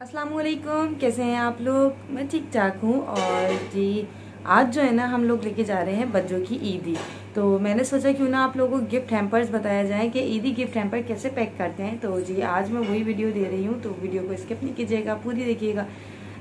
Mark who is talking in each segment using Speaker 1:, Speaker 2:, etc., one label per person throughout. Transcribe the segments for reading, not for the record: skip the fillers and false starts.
Speaker 1: अस्सलामुअलैकुम, कैसे हैं आप लोग। मैं ठीक ठाक हूँ। और जी आज जो है ना हम लोग लेके जा रहे हैं बच्चों की ईदी। तो मैंने सोचा क्यों ना आप लोगों को गिफ्ट हैम्पर्स बताया जाए कि ईदी गिफ्ट हैम्पर कैसे पैक करते हैं। तो जी आज मैं वही वीडियो दे रही हूँ, तो वीडियो को स्किप नहीं कीजिएगा, पूरी देखिएगा।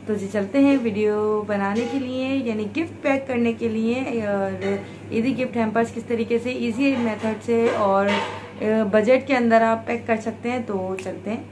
Speaker 1: तो जी चलते हैं वीडियो बनाने के लिए, यानी गिफ्ट पैक करने के लिए। और ईदी गिफ्ट हैम्पर्स किस तरीके से ईजी मेथड से और बजट के अंदर आप पैक कर सकते हैं, तो चलते हैं।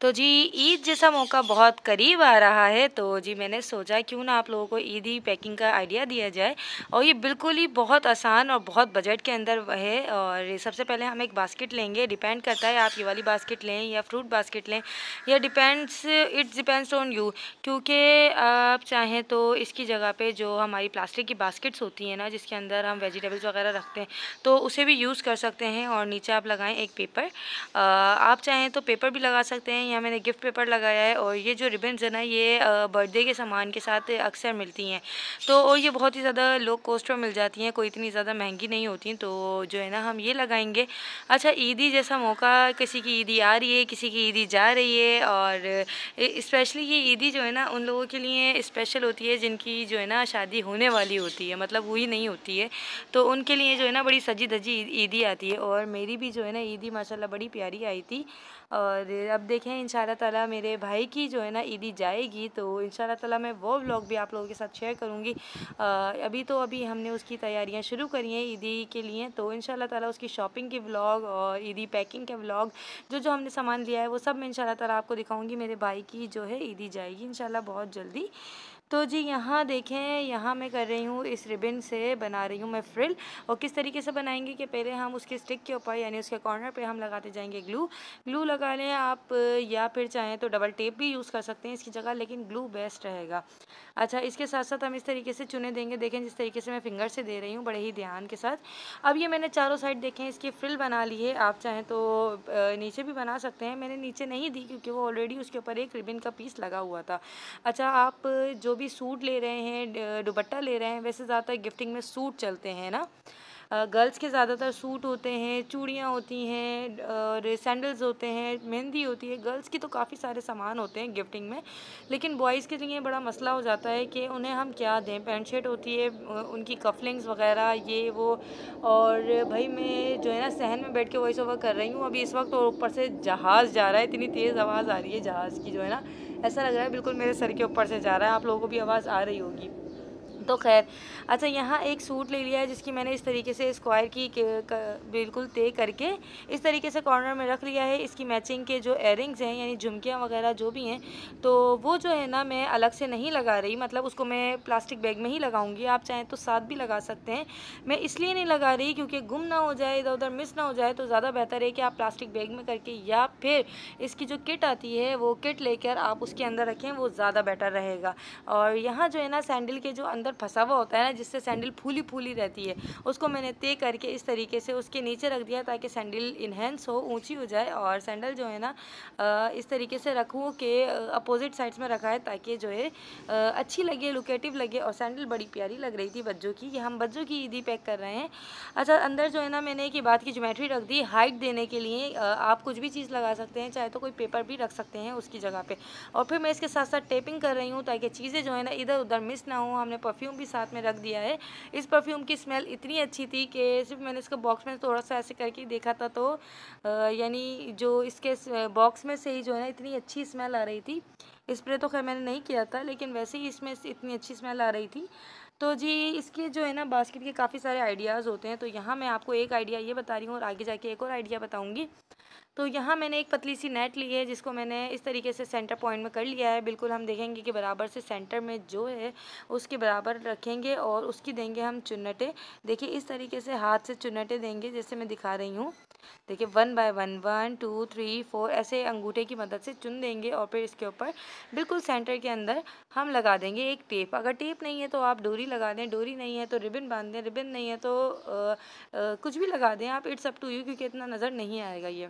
Speaker 1: तो जी ईद जैसा मौका बहुत करीब आ रहा है, तो जी मैंने सोचा क्यों ना आप लोगों को ईदी पैकिंग का आइडिया दिया जाए। और ये बिल्कुल ही बहुत आसान और बहुत बजट के अंदर है। और सबसे पहले हम एक बास्केट लेंगे। डिपेंड करता है आप ये वाली बास्केट लें या फ्रूट बास्केट लें, या इट्स डिपेंड्स ऑन यू। क्योंकि आप चाहें तो इसकी जगह पे जो हमारी प्लास्टिक की बास्केट्स होती हैं ना, जिसके अंदर हम वेजिटेबल्स वगैरह रखते हैं, तो उसे भी यूज़ कर सकते हैं। और नीचे आप लगाएं एक पेपर। आप चाहें तो पेपर भी लगा सकते हैं। यहाँ मैंने गिफ्ट पेपर लगाया है। और ये जो रिबन्स है ना, ये बर्थडे के सामान के साथ अक्सर मिलती हैं। तो और ये बहुत ही ज़्यादा लो कॉस्ट पर मिल जाती हैं, कोई इतनी ज़्यादा महंगी नहीं होती। तो जो है ना हम ये लगाएंगे। अच्छा, ईदी जैसा मौका, किसी की ईदी आ रही है, किसी की ईदी जा रही है। और स्पेशली ये ईदी जो है ना उन लोगों के लिए स्पेशल होती है जिनकी जो है ना शादी होने वाली होती है, मतलब हुई नहीं होती है। तो उनके लिए जो है ना बड़ी सजी धजी ईदी आती है। और मेरी भी जो है ना ईदी माशाल्लाह बड़ी प्यारी आई थी। और अब देखें इंशाल्लाह ताला मेरे भाई की जो है ना ईदी जाएगी, तो इंशाल्लाह ताला मैं वो व्लॉग भी आप लोगों के साथ शेयर करूँगी। अभी हमने उसकी तैयारियां शुरू करी हैं ईदी के लिए। तो इंशाल्लाह ताला उसकी शॉपिंग की व्लॉग और ईदी पैकिंग के व्लॉग, जो जो हमने सामान लिया है वो सब मैं इंशाल्लाह ताला आपको दिखाऊंगी। मेरे भाई की जो है ईदी जाएगी इंशाल्लाह बहुत जल्दी। तो जी यहाँ देखें, यहाँ मैं कर रही हूँ, इस रिबन से बना रही हूँ मैं फ्रिल। और किस तरीके से बनाएंगे कि पहले हम उसके स्टिक के ऊपर यानी उसके कॉर्नर पे हम लगाते जाएंगे ग्लू। ग्लू लगा लें आप, या फिर चाहें तो डबल टेप भी यूज़ कर सकते हैं इसकी जगह, लेकिन ग्लू बेस्ट रहेगा। अच्छा, इसके साथ साथ हम इस तरीके से चुने देंगे। देखें जिस तरीके से मैं फिंगर से दे रही हूँ, बड़े ही ध्यान के साथ। अब ये मैंने चारों साइड देखें इसकी फ्रिल बना ली है। आप चाहें तो नीचे भी बना सकते हैं। मैंने नीचे नहीं दी क्योंकि वो ऑलरेडी उसके ऊपर एक रिबन का पीस लगा हुआ था। अच्छा, आप जो भी सूट ले रहे हैं, दुपट्टा ले रहे हैं, वैसे ज़्यादातर गिफ्टिंग में सूट चलते हैं ना। गर्ल्स के ज़्यादातर सूट होते हैं, चूड़ियाँ होती हैं, और सैंडल्स होते हैं, मेहंदी होती है। गर्ल्स की तो काफ़ी सारे सामान होते हैं गिफ्टिंग में। लेकिन बॉयज़ के लिए बड़ा मसला हो जाता है कि उन्हें हम क्या दें। पैंट शर्ट होती है, उनकी कफलिंग्स वगैरह ये वो। और भाई मैं जो है ना सहन में बैठ के वॉइस ओवर कर रही हूँ अभी इस वक्त, और ऊपर से जहाज़ जा रहा है, इतनी तेज़ आवाज़ आ रही है जहाज़ की, जो है ना ऐसा लग रहा है बिल्कुल मेरे सर के ऊपर से जा रहा है। आप लोगों को भी आवाज़ आ रही होगी। तो खैर, अच्छा यहाँ एक सूट ले लिया है जिसकी मैंने इस तरीके से स्क्वायर की बिल्कुल तय करके इस तरीके से कॉर्नर में रख लिया है। इसकी मैचिंग के जो एयरिंग्स हैं यानी झुमकियाँ वगैरह जो भी हैं, तो वो जो है ना मैं अलग से नहीं लगा रही, मतलब उसको मैं प्लास्टिक बैग में ही लगाऊंगी। आप चाहें तो साथ भी लगा सकते हैं। मैं इसलिए नहीं लगा रही क्योंकि गुम ना हो जाए, इधर उधर मिस ना हो जाए, तो ज़्यादा बेहतर है कि आप प्लास्टिक बैग में करके या फिर इसकी जो किट आती है वो किट लेकर आप उसके अंदर रखें, वो ज़्यादा बेटर रहेगा। और यहाँ जो है ना सैंडल के जो अंदर फंसा हुआ होता है ना, जिससे सैंडल फूली फूली रहती है, उसको मैंने तय करके इस तरीके से उसके नीचे रख दिया ताकि सैंडल इन्हेंस हो, ऊंची हो जाए। और सैंडल जो है ना इस तरीके से रखूँ कि अपोजिट साइड्स में रखा है ताकि जो है अच्छी लगे, लुकेटिव लगे। और सैंडल बड़ी प्यारी लग रही थी बच्चों की, कि हम बच्चों की ईदी पैक कर रहे हैं। अच्छा, अंदर जो है ना मैंने एक बात की ज्योमेट्री रख दी हाइट देने के लिए। आप कुछ भी चीज़ लगा सकते हैं, चाहे तो कोई पेपर भी रख सकते हैं उसकी जगह पे। और फिर मैं इसके साथ साथ टेपिंग कर रही हूँ ताकि चीज़ें जो है ना इधर उधर मिस ना हो। हमने परफ्यूम भी साथ में रख दिया है। इस परफ्यूम की स्मेल इतनी अच्छी थी कि सिर्फ मैंने इसको बॉक्स में थोड़ा सा ऐसे करके देखा था, तो यानी जो इसके बॉक्स में से ही जो है ना इतनी अच्छी स्मेल आ रही थी। स्प्रे तो खैर मैंने नहीं किया था, लेकिन वैसे ही इसमें से इतनी अच्छी स्मेल आ रही थी। तो जी इसके जो है ना बास्केट के काफ़ी सारे आइडियाज़ होते हैं। तो यहाँ मैं आपको एक आइडिया ये बता रही हूँ और आगे जाके एक और आइडिया बताऊँगी। तो यहाँ मैंने एक पतली सी नेट ली है जिसको मैंने इस तरीके से सेंटर पॉइंट में कर लिया है। बिल्कुल हम देखेंगे कि बराबर से सेंटर में जो है उसके बराबर रखेंगे और उसकी देंगे हम चुन्नटें। देखिए इस तरीके से हाथ से चुन्नटें देंगे जैसे मैं दिखा रही हूँ। देखिए 1 बाय 1, 1 2 3 4 ऐसे अंगूठे की मदद से चुन देंगे। और फिर इसके ऊपर बिल्कुल सेंटर के अंदर हम लगा देंगे एक टेप। अगर टेप नहीं है तो आप डोरी लगा दें, डोरी नहीं है तो रिबन बांध दें, रिबन नहीं है तो कुछ भी लगा दें आप, इट्स अप टू यू, क्योंकि इतना नज़र नहीं आएगा ये।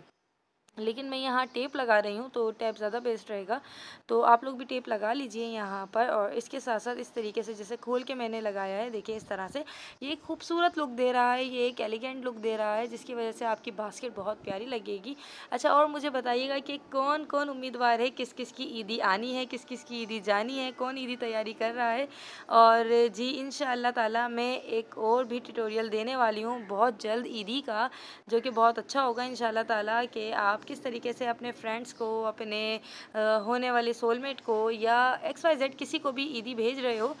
Speaker 1: लेकिन मैं यहाँ टेप लगा रही हूँ, तो टेप ज़्यादा बेस्ट रहेगा। तो आप लोग भी टेप लगा लीजिए यहाँ पर। और इसके साथ साथ इस तरीके से जैसे खोल के मैंने लगाया है, देखिए इस तरह से ये एक खूबसूरत लुक दे रहा है, ये एक एलिगेंट लुक दे रहा है, जिसकी वजह से आपकी बास्केट बहुत प्यारी लगेगी। अच्छा, और मुझे बताइएगा कि कौन कौन उम्मीदवार है, किस किस की ईदी आनी है, किस किस की ईदी जानी है, कौन ईदी तैयारी कर रहा है। और जी इंशाअल्लाह ताला मैं एक और भी ट्यूटोरियल देने वाली हूँ बहुत जल्द ईदी का, जो कि बहुत अच्छा होगा इंशाअल्लाह ताला, कि आप किस तरीके से अपने फ्रेंड्स को, अपने होने वाले सोलमेट को, या XYZ किसी को भी ईदी भेज रहे हो,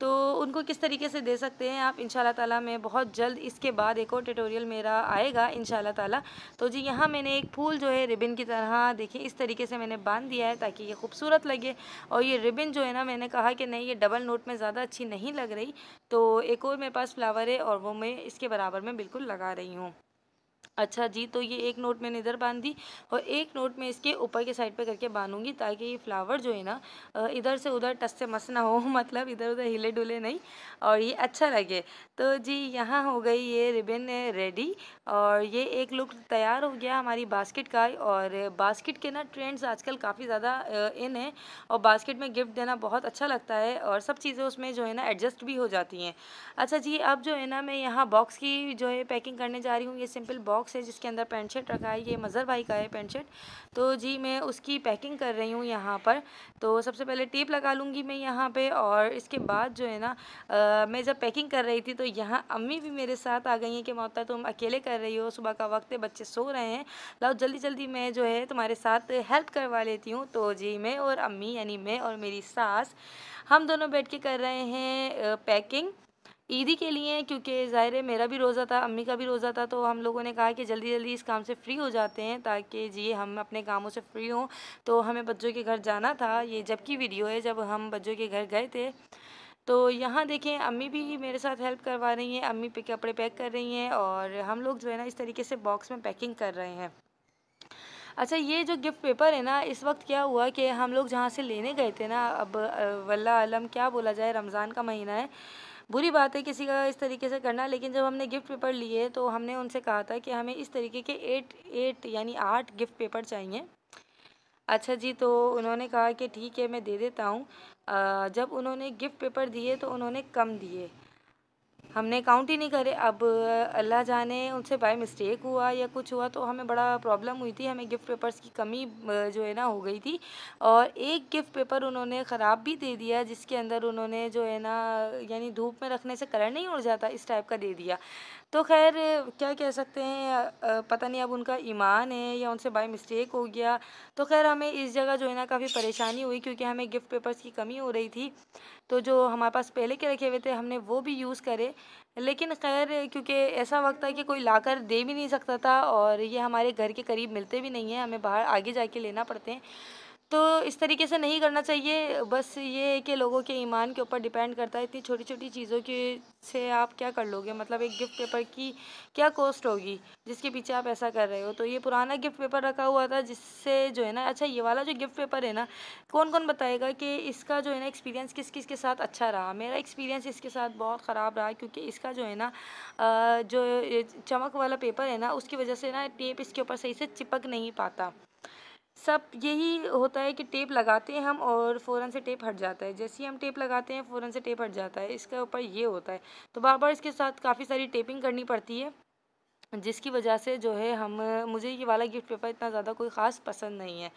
Speaker 1: तो उनको किस तरीके से दे सकते हैं आप। इंशाल्लाह ताला मैं बहुत जल्द इसके बाद एक और ट्यूटोरियल मेरा आएगा इंशाल्लाह ताला। तो जी यहाँ मैंने एक फूल जो है रिबन की तरह देखिए इस तरीके से मैंने बांध दिया है, ताकि ये खूबसूरत लगे। और ये रिबन जो है ना, मैंने कहा कि नहीं, ये डबल नोट में ज़्यादा अच्छी नहीं लग रही, तो एक और मेरे पास फ्लावर है और वो मैं इसके बराबर में बिल्कुल लगा रही हूँ। अच्छा जी, तो ये एक नोट मैंने इधर बांध दी और एक नोट में इसके ऊपर के साइड पे करके बांधूंगी, ताकि ये फ्लावर जो है ना इधर से उधर टस से मस ना हो मतलब इधर उधर हिले डुले नहीं, और ये अच्छा लगे। तो जी यहाँ हो गई ये रिबन रेडी, और ये एक लुक तैयार हो गया हमारी बास्केट का। और बास्केट के ना ट्रेंड्स आजकल काफ़ी ज़्यादा इन है, और बास्केट में गिफ्ट देना बहुत अच्छा लगता है, और सब चीज़ें उसमें जो है ना एडजस्ट भी हो जाती हैं। अच्छा जी, अब जो है ना मैं यहाँ बॉक्स की जो है पैकिंग करने जा रही हूँ। ये सिंपल बॉक्स है जिसके अंदर पैंट शर्ट रखा है, ये मज़हर भाई का है पैंट शर्ट। तो जी मैं उसकी पैकिंग कर रही हूँ यहाँ पर। तो सबसे पहले टेप लगा लूँगी मैं यहाँ पे, और इसके बाद जो है ना मैं जब पैकिंग कर रही थी तो यहाँ अम्मी भी मेरे साथ आ गई हैं कि मोहत्ता तुम अकेले कर रही हो, सुबह का वक्त है, बच्चे सो रहे हैं, लाओ जल्दी जल्दी मैं जो है तुम्हारे साथ हेल्प करवा लेती हूँ। तो जी मैं और अम्मी, यानी मैं और मेरी सास, हम दोनों बैठ के कर रहे हैं पैकिंग ईदी के लिए, क्योंकि ज़ाहिर है मेरा भी रोज़ा था, अम्मी का भी रोज़ा था, तो हम लोगों ने कहा कि जल्दी जल्दी इस काम से फ्री हो जाते हैं, ताकि जी हम अपने कामों से फ्री हों। तो हमें बच्चों के घर जाना था, ये जब की वीडियो है जब हम बच्चों के घर गए थे। तो यहाँ देखें अम्मी भी मेरे साथ हेल्प करवा रही हैं, अम्मी पे कपड़े पैक कर रही हैं, और हम लोग जो है ना इस तरीके से बॉक्स में पैकिंग कर रहे हैं। अच्छा, ये जो गिफ्ट पेपर है ना, इस वक्त क्या हुआ कि हम लोग जहाँ से लेने गए थे ना, अब वल्लाह आलम क्या बोला जाए, रमज़ान का महीना है, बुरी बात है किसी का इस तरीके से करना, लेकिन जब हमने गिफ्ट पेपर लिए तो हमने उनसे कहा था कि हमें इस तरीके के 8 यानी 8 गिफ्ट पेपर चाहिए। अच्छा जी, तो उन्होंने कहा कि ठीक है मैं दे देता हूँ। जब उन्होंने गिफ्ट पेपर दिए तो उन्होंने कम दिए, हमने काउंट ही नहीं करे। अब अल्लाह जाने उनसे बाय मिस्टेक हुआ या कुछ हुआ, तो हमें बड़ा प्रॉब्लम हुई थी, हमें गिफ्ट पेपर्स की कमी जो है ना हो गई थी। और एक गिफ्ट पेपर उन्होंने ख़राब भी दे दिया, जिसके अंदर उन्होंने जो है ना, यानी धूप में रखने से कलर नहीं उड़ जाता, इस टाइप का दे दिया। तो खैर क्या कह सकते हैं, पता नहीं अब उनका ईमान है या उनसे बाय मिस्टेक हो गया। तो खैर हमें इस जगह जो है ना काफ़ी परेशानी हुई, क्योंकि हमें गिफ्ट पेपर्स की कमी हो रही थी। तो जो हमारे पास पहले के रखे हुए थे हमने वो भी यूज़ करे, लेकिन खैर क्योंकि ऐसा वक्त था कि कोई लाकर दे भी नहीं सकता था, और ये हमारे घर के करीब मिलते भी नहीं हैं, हमें बाहर आगे जाके लेना पड़ते हैं। तो इस तरीके से नहीं करना चाहिए। बस ये है कि लोगों के ईमान के ऊपर डिपेंड करता है, इतनी छोटी छोटी चीज़ों के से आप क्या कर लोगे, मतलब एक गिफ्ट पेपर की क्या कॉस्ट होगी जिसके पीछे आप ऐसा कर रहे हो। तो ये पुराना गिफ्ट पेपर रखा हुआ था, जिससे जो है ना, अच्छा ये वाला जो गिफ्ट पेपर है ना, कौन कौन बताएगा कि इसका जो है ना एक्सपीरियंस किस किस के साथ अच्छा रहा। मेरा एक्सपीरियंस इसके साथ बहुत ख़राब रहा, क्योंकि इसका जो है ना जो ये चमक वाला पेपर है ना, उसकी वजह से ना टेप इसके ऊपर सही से चिपक नहीं पाता। सब यही होता है कि टेप लगाते हैं हम और फ़ौरन से टेप हट जाता है, जैसे ही हम टेप लगाते हैं फ़ौरन से टेप हट जाता है, इसके ऊपर ये होता है। तो बार बार इसके साथ काफ़ी सारी टेपिंग करनी पड़ती है, जिसकी वजह से जो है हम मुझे ये वाला गिफ्ट पेपर इतना ज़्यादा कोई ख़ास पसंद नहीं है।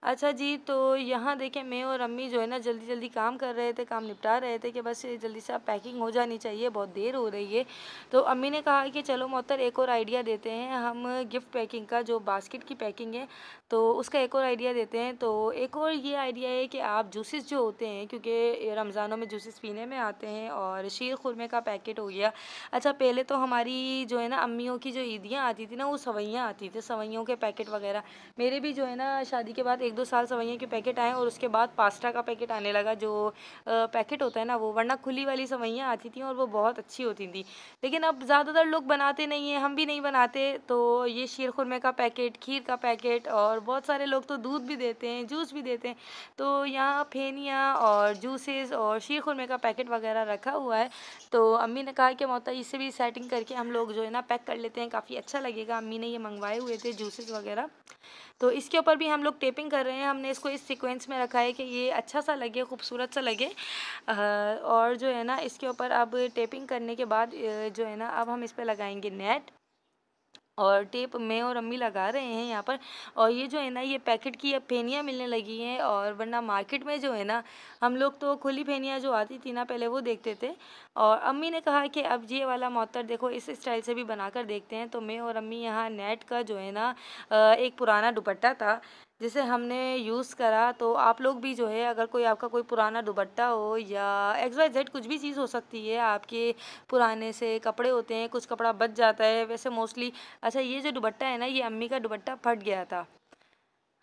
Speaker 1: अच्छा जी, तो यहाँ देखें मैं और अम्मी जो है ना जल्दी जल्दी काम कर रहे थे, काम निपटा रहे थे कि बस ये जल्दी से अब पैकिंग हो जानी चाहिए, बहुत देर हो रही है। तो अम्मी ने कहा कि चलो मोहत्तर एक और आइडिया देते हैं, हम गिफ्ट पैकिंग का जो बास्केट की पैकिंग है तो उसका एक और आइडिया देते हैं। तो एक और ये आइडिया है कि आप जूसेस जो होते हैं, क्योंकि रमज़ानों में जूसेस पीने में आते हैं, और शीर खुरमे का पैकेट हो गया। अच्छा, पहले तो हमारी जो है ना अम्मियों की जो ईदियाँ आती थी ना, वो सवैयाँ आती थी, सवैयों के पैकेट वगैरह। मेरे भी जो है ना शादी के बाद 1-2 साल सवैयों के पैकेट आए, और उसके बाद पास्ता का पैकेट आने लगा, जो पैकेट होता है ना वो, वरना खुली वाली सवैयाँ आती थी और वो बहुत अच्छी होती थी। लेकिन अब ज़्यादातर लोग बनाते नहीं हैं, हम भी नहीं बनाते। तो ये शीर खुरमे का पैकेट, खीर का पैकेट, और बहुत सारे लोग तो दूध भी देते हैं, जूस भी देते हैं। तो यहाँ फेनिया और जूसेस और शीर खुरमे का पैकेट वगैरह रखा हुआ है। तो अम्मी ने कहा कि मोहत्ता इससे भी सेटिंग करके हम लोग जो है ना पैक कर लेते हैं, काफ़ी अच्छा लगेगा। अम्मी ने ये मंगवाए हुए थे जूसेस वगैरह। तो इसके ऊपर भी हम लोग टेपिंग कर रहे हैं। हमने इसको इस सीक्वेंस में रखा है कि ये अच्छा सा लगे, खूबसूरत सा लगे। और जो है ना इसके ऊपर अब टेपिंग करने के बाद जो है ना अब हम इस पर लगाएंगे नेट, और टेप मैं और अम्मी लगा रहे हैं यहाँ पर। और ये जो है ना ये पैकेट की अब फेनियाँ मिलने लगी हैं, और वरना मार्केट में जो है ना हम लोग तो खुली फेनियाँ जो आती थी ना पहले वो देखते थे। और अम्मी ने कहा कि अब ये वाला मोतर देखो इस स्टाइल से भी बनाकर देखते हैं। तो मैं और अम्मी यहाँ नेट का जो है ना एक पुराना दुपट्टा था जिसे हमने यूज़ करा। तो आप लोग भी जो है अगर कोई आपका कोई पुराना दुपट्टा हो या XYZ कुछ भी चीज़ हो सकती है, आपके पुराने से कपड़े होते हैं, कुछ कपड़ा बच जाता है वैसे मोस्टली। अच्छा, ये जो दुपट्टा है ना ये अम्मी का दुपट्टा फट गया था।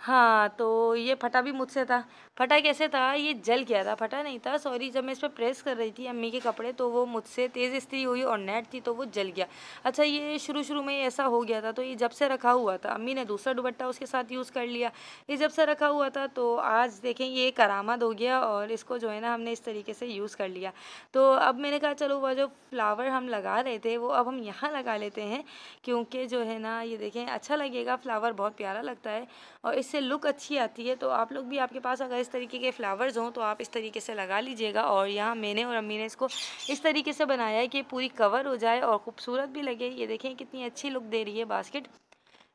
Speaker 1: हाँ, तो ये फटा भी मुझसे था। फटा कैसे था, ये जल गया था, फटा नहीं था सॉरी। जब मैं इस पे प्रेस कर रही थी अम्मी के कपड़े तो वो मुझसे तेज़ इस्त्री हुई और नेट थी तो वो जल गया। अच्छा, ये शुरू में ऐसा हो गया था। तो ये जब से रखा हुआ था, अम्मी ने दूसरा दुपट्टा उसके साथ यूज़ कर लिया। ये जब से रखा हुआ था तो आज देखें ये करामत हो गया, और इसको जो है ना हमने इस तरीके से यूज़ कर लिया। तो अब मैंने कहा चलो वह जो फ्लावर हम लगा रहे थे वो अब हम यहाँ लगा लेते हैं, क्योंकि जो है ना ये देखें अच्छा लगेगा, फ्लावर बहुत प्यारा लगता है और इससे लुक अच्छी आती है। तो आप लोग भी, आपके पास अगर इस तरीके के फ्लावर्स हों तो आप इस तरीके से लगा लीजिएगा। और यहाँ मैंने और अम्मी ने इसको इस तरीके से बनाया है कि पूरी कवर हो जाए और ख़ूबसूरत भी लगे। ये देखें कितनी अच्छी लुक दे रही है बास्केट।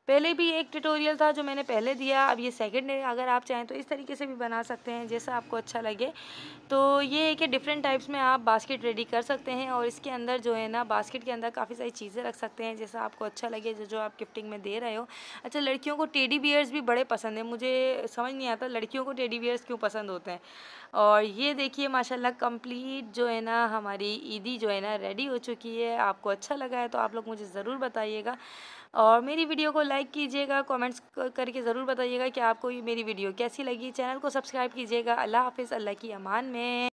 Speaker 1: पहले भी एक ट्यूटोरियल था जो मैंने पहले दिया, अब ये सेकंड है। अगर आप चाहें तो इस तरीके से भी बना सकते हैं जैसा आपको अच्छा लगे। तो ये है कि डिफरेंट टाइप्स में आप बास्केट रेडी कर सकते हैं, और इसके अंदर जो है ना बास्केट के अंदर काफ़ी सारी चीज़ें रख सकते हैं जैसा आपको अच्छा लगे, जो जो आप गिफ्टिंग में दे रहे हो। अच्छा, लड़कियों को टेडी बियर्स भी बड़े पसंद है, मुझे समझ नहीं आता लड़कियों को टेडी बियर्स क्यों पसंद होते हैं। और ये देखिए माशाल्लाह कंप्लीट जो है ना हमारी ईदी जो है ना रेडी हो चुकी है। आपको अच्छा लगा है तो आप लोग मुझे ज़रूर बताइएगा, और मेरी वीडियो को लाइक कीजिएगा, कमेंट्स करके ज़रूर बताइएगा कि आपको ये मेरी वीडियो कैसी लगी। चैनल को सब्सक्राइब कीजिएगा। अल्लाह हाफ़िज़, अल्लाह की अमान में।